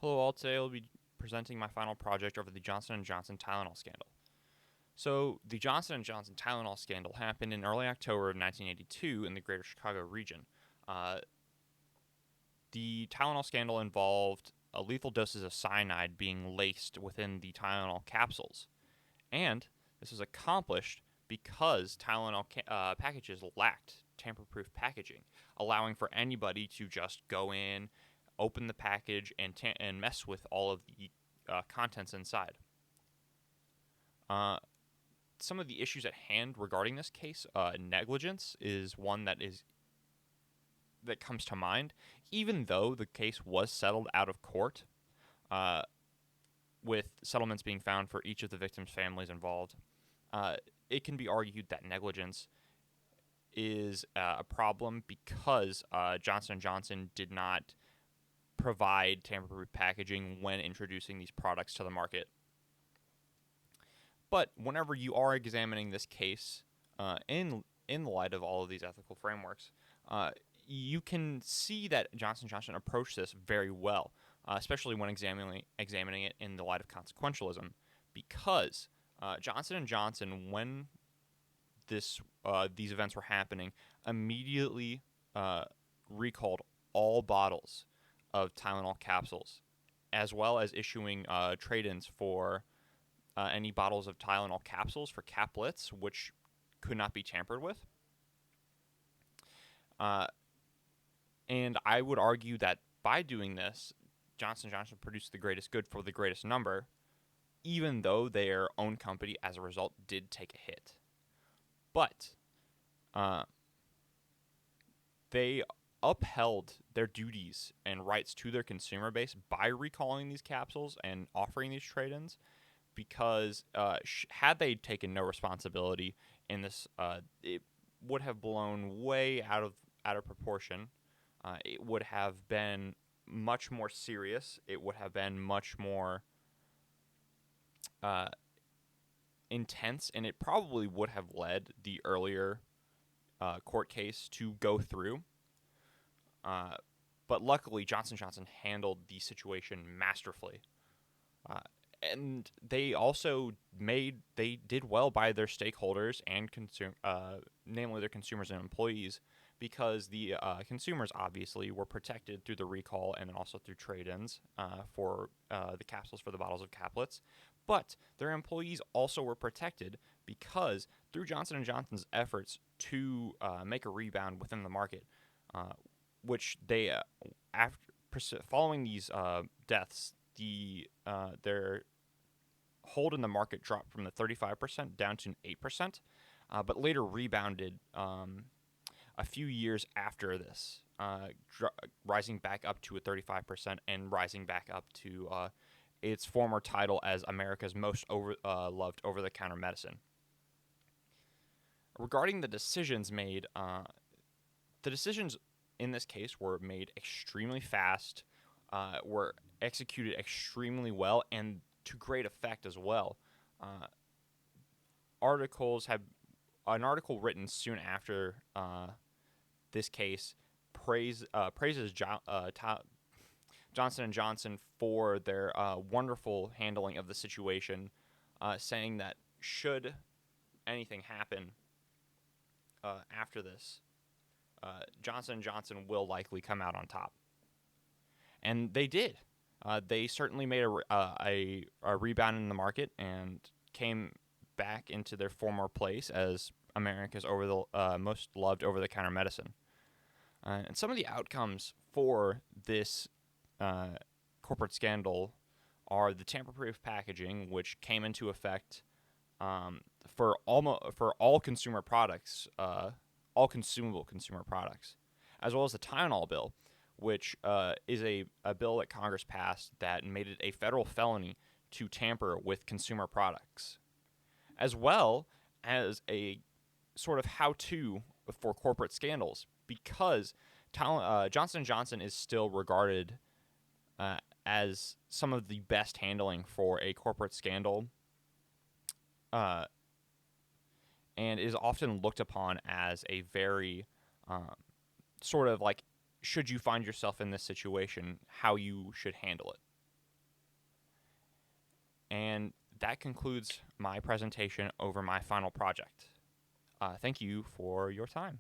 Hello all, today I'll be presenting my final project over the Johnson & Johnson Tylenol scandal. So, the Johnson & Johnson Tylenol scandal happened in early October of 1982 in the greater Chicago region. The Tylenol scandal involved lethal doses of cyanide being laced within the Tylenol capsules. And this was accomplished because Tylenol packages lacked tamper-proof packaging, allowing for anybody to just go in, open the package, and mess with all of the contents inside. Some of the issues at hand regarding this case, negligence is one that comes to mind, even though the case was settled out of court, with settlements being found for each of the victims' families involved. It can be argued that negligence is a problem because Johnson & Johnson did not provide tamper-proof packaging when introducing these products to the market. But whenever you are examining this case in the light of all of these ethical frameworks, you can see that Johnson & Johnson approached this very well, especially when examining it in the light of consequentialism, because Johnson & Johnson, when these events were happening, immediately recalled all bottles of Tylenol capsules, as well as issuing trade-ins for any bottles of Tylenol capsules for caplets, which could not be tampered with. And I would argue that by doing this, Johnson & Johnson produced the greatest good for the greatest number, even though their own company, as a result, did take a hit. But they upheld their duties and rights to their consumer base by recalling these capsules and offering these trade-ins, because had they taken no responsibility in this, it would have blown way out of proportion. It would have been much more serious. It would have been much more intense, and it probably would have led the earlier court case to go through. But luckily, Johnson & Johnson handled the situation masterfully. And they also did well by their stakeholders and namely their consumers and employees, because the consumers obviously were protected through the recall and also through trade-ins for the capsules for the bottles of caplets. But their employees also were protected because through Johnson & Johnson's efforts to make a rebound within the market, which they following these deaths, their hold in the market dropped from the 35% down to 8%, but later rebounded a few years after this, rising back up to a 35% and rising back up to its former title as America's most loved over-the-counter medicine. Regarding the decisions made, the decisions in this case were made extremely fast, were executed extremely well, and to great effect as well. An article written soon after this case praises Johnson & Johnson for their wonderful handling of the situation, saying that should anything happen after this, Johnson & Johnson will likely come out on top. And they did. They certainly made a rebound in the market and came back into their former place as America's most loved over-the-counter medicine. And some of the outcomes for this corporate scandal are the tamper-proof packaging, which came into effect for all consumer products, all consumable consumer products, as well as the Tylenol bill, which is a bill that Congress passed that made it a federal felony to tamper with consumer products, as well as a sort of how-to for corporate scandals, because Johnson & Johnson is still regarded as some of the best handling for a corporate scandal, and is often looked upon as a very sort of like, should you find yourself in this situation, how you should handle it. And that concludes my presentation over my final project. Thank you for your time.